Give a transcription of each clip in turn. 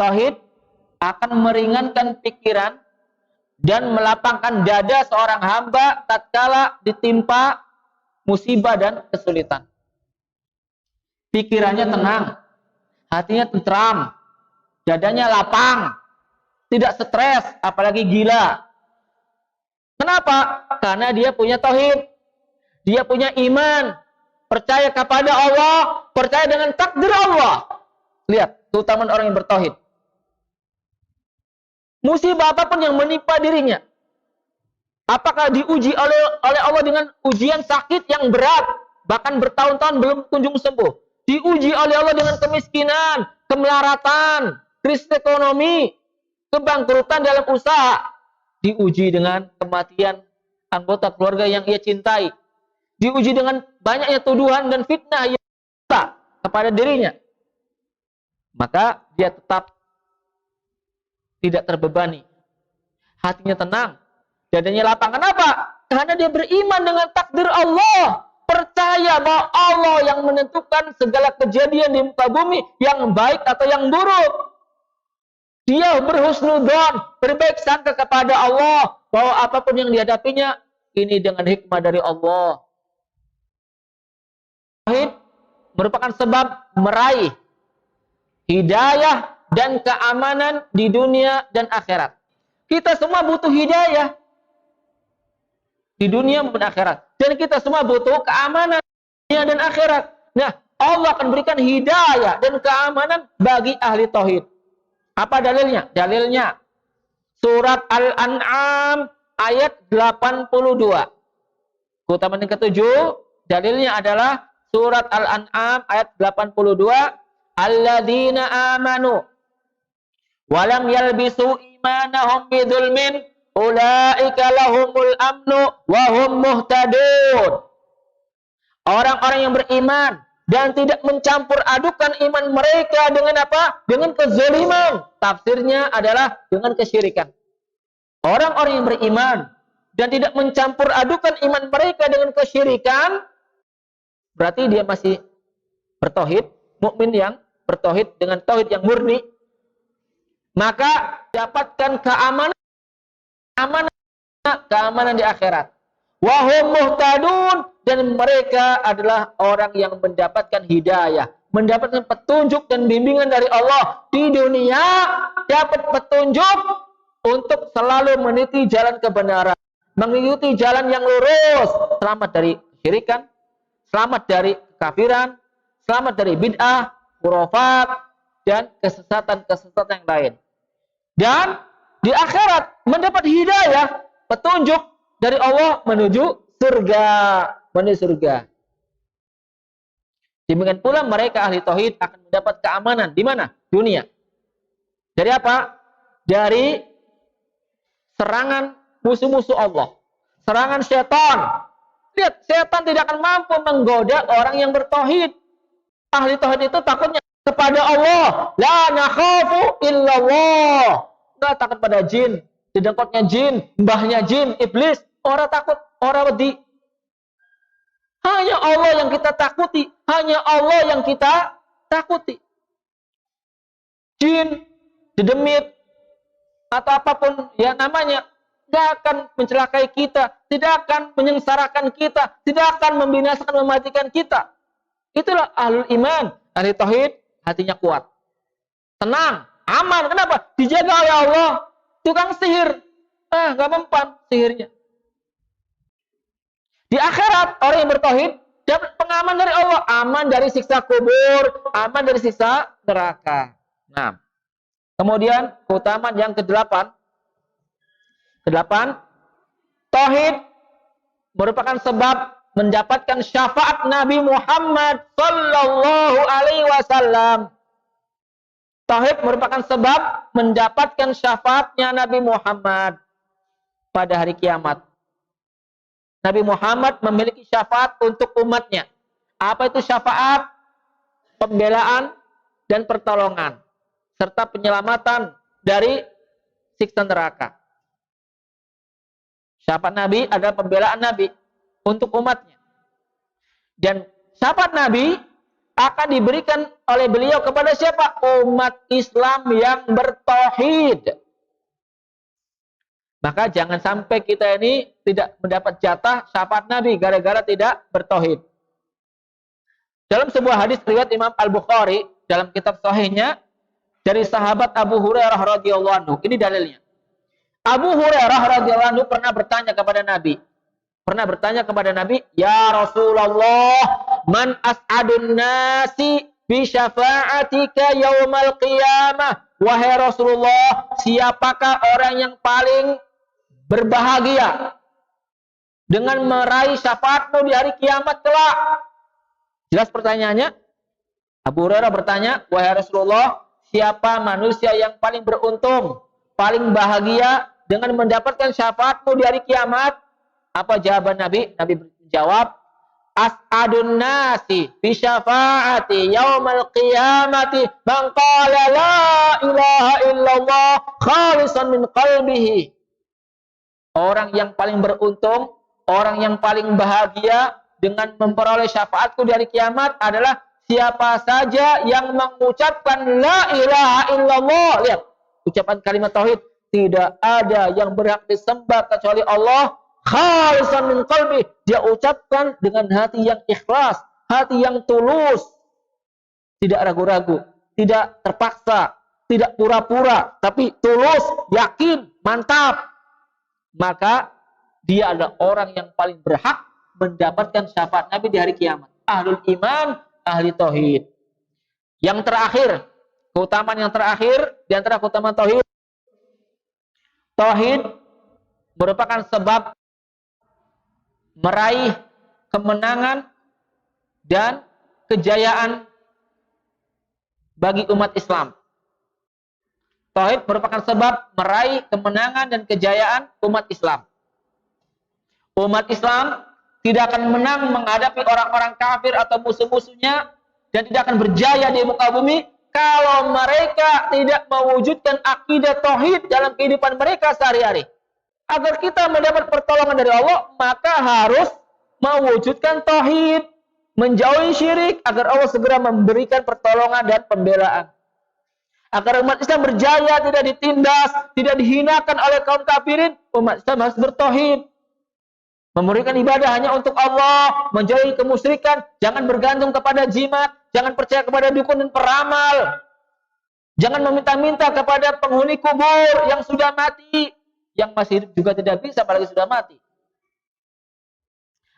Tauhid akan meringankan pikiran dan melapangkan dada seorang hamba tatkala ditimpa musibah dan kesulitan. Pikirannya tenang, hatinya tentram, dadanya lapang, tidak stres, apalagi gila. Kenapa? Karena dia punya tauhid, dia punya iman, percaya kepada Allah, percaya dengan takdir Allah. Lihat, keutamaan orang yang bertauhid. Musibah apapun yang menimpa dirinya, apakah diuji oleh Allah dengan ujian sakit yang berat, bahkan bertahun-tahun belum kunjung sembuh, diuji oleh Allah dengan kemiskinan, kemelaratan, krisis ekonomi, kebangkrutan dalam usaha, diuji dengan kematian anggota keluarga yang ia cintai, diuji dengan banyaknya tuduhan dan fitnah yang kepada dirinya, maka dia tetap tidak terbebani, hatinya tenang, dadanya lapang. Kenapa? Karena dia beriman dengan takdir Allah, percaya bahwa Allah yang menentukan segala kejadian di muka bumi, yang baik atau yang buruk. Dia berhusnudzon, berbaik sangka kepada Allah, bahwa apapun yang dihadapinya ini dengan hikmah dari Allah. Tauhid merupakan sebab meraih hidayah dan keamanan di dunia dan akhirat. Kita semua butuh hidayah di dunia maupun akhirat. Dan kita semua butuh keamanan di dunia dan akhirat. Nah, Allah akan berikan hidayah dan keamanan bagi ahli tauhid. Apa dalilnya? Dalilnya surat Al-An'am ayat 82. Keutamaan yang ketujuh, dalilnya adalah surat Al-An'am ayat 82. Alladzina amanu walam yalbisu imanahum bidzulmin ulaika lahumul amnu wa hum muhtadun. Orang-orang yang beriman dan tidak mencampur adukan iman mereka dengan apa? Dengan kezaliman. Tafsirnya adalah dengan kesyirikan. Orang-orang yang beriman dan tidak mencampur adukan iman mereka dengan kesyirikan, berarti dia masih bertauhid, mukmin yang bertauhid dengan tauhid yang murni. Maka dapatkan keamanan di akhirat. Wahum muhtadun, dan mereka adalah orang yang mendapatkan hidayah, mendapatkan petunjuk dan bimbingan dari Allah di dunia, dapat petunjuk untuk selalu meniti jalan kebenaran, mengikuti jalan yang lurus, selamat dari syirikan, selamat dari kekafiran, selamat dari bid'ah, khurafat, dan kesesatan-kesesatan yang lain. Dan di akhirat mendapat hidayah, petunjuk dari Allah menuju surga. Demikian pula mereka ahli tauhid akan mendapat keamanan di mana? Dunia. Dari apa? Dari serangan musuh-musuh Allah, serangan syaitan. Lihat, syaitan tidak akan mampu menggoda orang yang bertauhid. Ahli tauhid itu takutnya kepada Allah. La nakhafu illallah. Nggak takut pada jin, didengkotnya jin, mbahnya jin, iblis. Orang takut, orang wedi. Hanya Allah yang kita takuti. Hanya Allah yang kita takuti. Jin, dedemit, atau apapun ya namanya, tidak akan mencelakai kita, tidak akan menyengsarakan kita, tidak akan membinasakan, mematikan kita. Itulah ahlul iman, ahli tauhid, hatinya kuat, tenang, aman. Kenapa? Dijaga oleh Allah. Tukang sihir, nggak mempan sihirnya. Di akhirat orang yang bertauhid dapat pengaman dari Allah, aman dari siksa kubur, aman dari siksa neraka. Nah, kemudian keutamaan yang kedelapan, tauhid merupakan sebab mendapatkan syafaat Nabi Muhammad sallallahu alaihi wasallam. Tauhid merupakan sebab mendapatkan syafaatnya Nabi Muhammad pada hari kiamat. Nabi Muhammad memiliki syafaat untuk umatnya. Apa itu syafaat? Pembelaan dan pertolongan, serta penyelamatan dari siksa neraka. Syafaat Nabi adalah pembelaan Nabi untuk umatnya. Dan syafaat Nabi akan diberikan oleh beliau kepada siapa? Umat Islam yang bertauhid. Maka jangan sampai kita ini tidak mendapat jatah syafaat Nabi gara-gara tidak bertauhid. Dalam sebuah hadis riwayat Imam Al-Bukhari dalam kitab sahihnya dari sahabat Abu Hurairah radhiyallahu anhu. Ini dalilnya. Abu Hurairah radhiyallahu anhu pernah bertanya kepada Nabi. Ya Rasulullah, man as'adun nasi bi syafa'atika yaumal qiyamah. Wahai Rasulullah, siapakah orang yang paling berbahagia dengan meraih syafaatmu di hari kiamat kelak? Jelas pertanyaannya? Abu Hurairah bertanya, wahai Rasulullah, siapa manusia yang paling beruntung, paling bahagia dengan mendapatkan syafaatmu di hari kiamat? Apa jawaban Nabi? Nabi menjawab, as'adun nasi bi syafa'ati yaumal qiyamati man qala la ilaha illallah khalisan min qalbihi. Orang yang paling beruntung, orang yang paling bahagia dengan memperoleh syafaatku di hari kiamat adalah siapa saja yang mengucapkan la ilaha illallah. Lihat, ucapan kalimat tauhid, tidak ada yang berhak disembah kecuali Allah, khalisan min qalbi, dia ucapkan dengan hati yang ikhlas, hati yang tulus, tidak ragu-ragu, tidak terpaksa, tidak pura-pura, tapi tulus, yakin, mantap. Maka dia adalah orang yang paling berhak mendapatkan syafaat Nabi di hari kiamat. Ahlul iman, ahli tauhid. Yang terakhir, keutamaan yang terakhir di antara keutamaan tauhid, tauhid merupakan sebab meraih kemenangan dan kejayaan bagi umat Islam. Tauhid merupakan sebab meraih kemenangan dan kejayaan umat Islam. Umat Islam tidak akan menang menghadapi orang-orang kafir atau musuh-musuhnya dan tidak akan berjaya di muka bumi kalau mereka tidak mewujudkan akidah tauhid dalam kehidupan mereka sehari-hari. Agar kita mendapat pertolongan dari Allah, maka harus mewujudkan tauhid, menjauhi syirik, agar Allah segera memberikan pertolongan dan pembelaan. Agar umat Islam berjaya, tidak ditindas, tidak dihinakan oleh kaum kafirin, umat Islam harus bertauhid. Memberikan ibadah hanya untuk Allah, menjauhi kemusyrikan, jangan bergantung kepada jimat, jangan percaya kepada dukun dan peramal. Jangan meminta-minta kepada penghuni kubur yang sudah mati, yang masih hidup juga tidak bisa, apalagi sudah mati.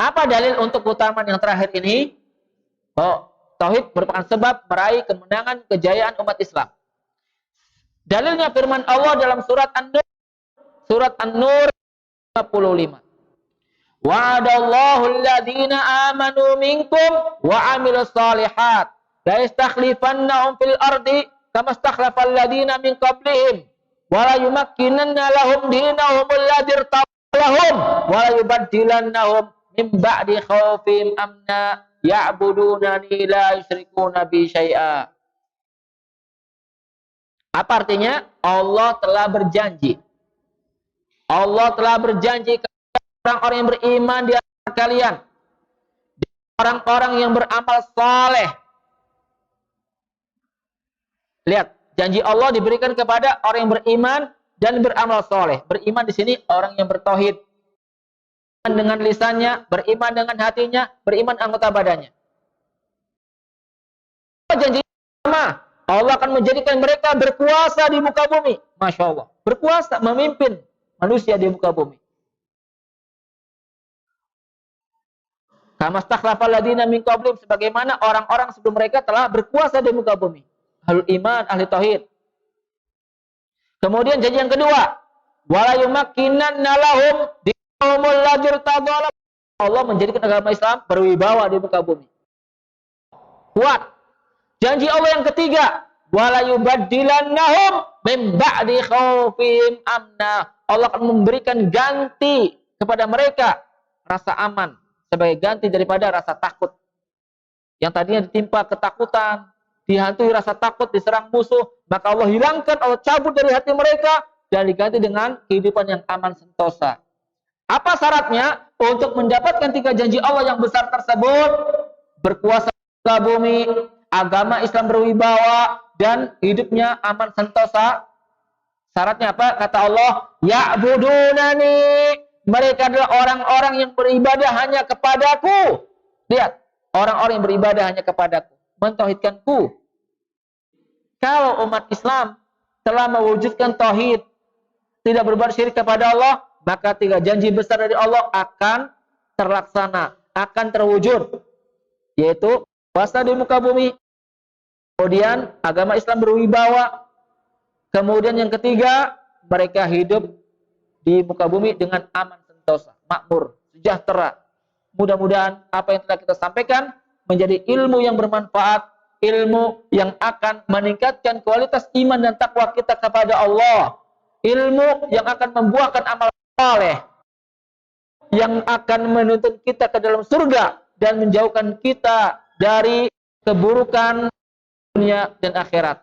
Apa dalil untuk keutamaan yang terakhir ini? Oh, tauhid merupakan sebab meraih kemenangan, kejayaan umat Islam. Dalilnya firman Allah dalam surat An-Nur 55. Wa'adallahu alladhina amanu minkum wa 'amilus shalihat la yastakhlifannahum fil ardi kama istakhlafal ladina min qablihim wa la yumakkinanna lahum dinahum alladhi irtadalahum wa la yubaddilannahum min ba'di khawfihim amna ya'budunani la yusyrikuna bi syai'a. Apa artinya? Allah telah berjanji. Allah telah berjanji kepada orang-orang yang beriman di antara kalian, orang-orang yang beramal saleh. Lihat, janji Allah diberikan kepada orang yang beriman dan beramal saleh. Beriman di sini orang yang bertauhid, dengan lisannya, beriman dengan hatinya, beriman anggota badannya. Janji pertama, Allah akan menjadikan mereka berkuasa di muka bumi. Masya Allah. Berkuasa, memimpin manusia di muka bumi. Kama stakhlafal ladina min qablihim, sebagaimana orang-orang sebelum mereka telah berkuasa di muka bumi. Ahlul iman, ahli tauhid. Kemudian janji yang kedua, wala yumakkinanna lahum dinahumul ladzi irtadalahum. Allah menjadikan agama Islam berwibawa di muka bumi. Kuat. Janji Allah yang ketiga, wala yubaddilannahum min ba'di khaufihim amna. Allah akan memberikan ganti kepada mereka rasa aman sebagai ganti daripada rasa takut. Yang tadinya ditimpa ketakutan, dihantui rasa takut, diserang musuh, maka Allah hilangkan, Allah cabut dari hati mereka dan diganti dengan kehidupan yang aman sentosa. Apa syaratnya untuk mendapatkan tiga janji Allah yang besar tersebut? Berkuasa bumi, agama Islam berwibawa dan hidupnya aman sentosa. Syaratnya apa? Kata Allah, ya'budunani. Mereka adalah orang-orang yang beribadah hanya kepadaku. Lihat, orang-orang yang beribadah hanya kepadaku, mentauhidkanku. Kalau umat Islam telah mewujudkan tauhid, tidak berbuat syirik kepada Allah, maka 3 janji besar dari Allah akan terlaksana, akan terwujud, yaitu kuasa di muka bumi, kemudian agama Islam berwibawa, kemudian yang ketiga, mereka hidup di muka bumi dengan aman sentosa, makmur, sejahtera. Mudah-mudahan apa yang telah kita sampaikan menjadi ilmu yang bermanfaat, ilmu yang akan meningkatkan kualitas iman dan takwa kita kepada Allah, ilmu yang akan membuahkan amal saleh, yang akan menuntun kita ke dalam surga dan menjauhkan kita dari keburukan dunia dan akhirat.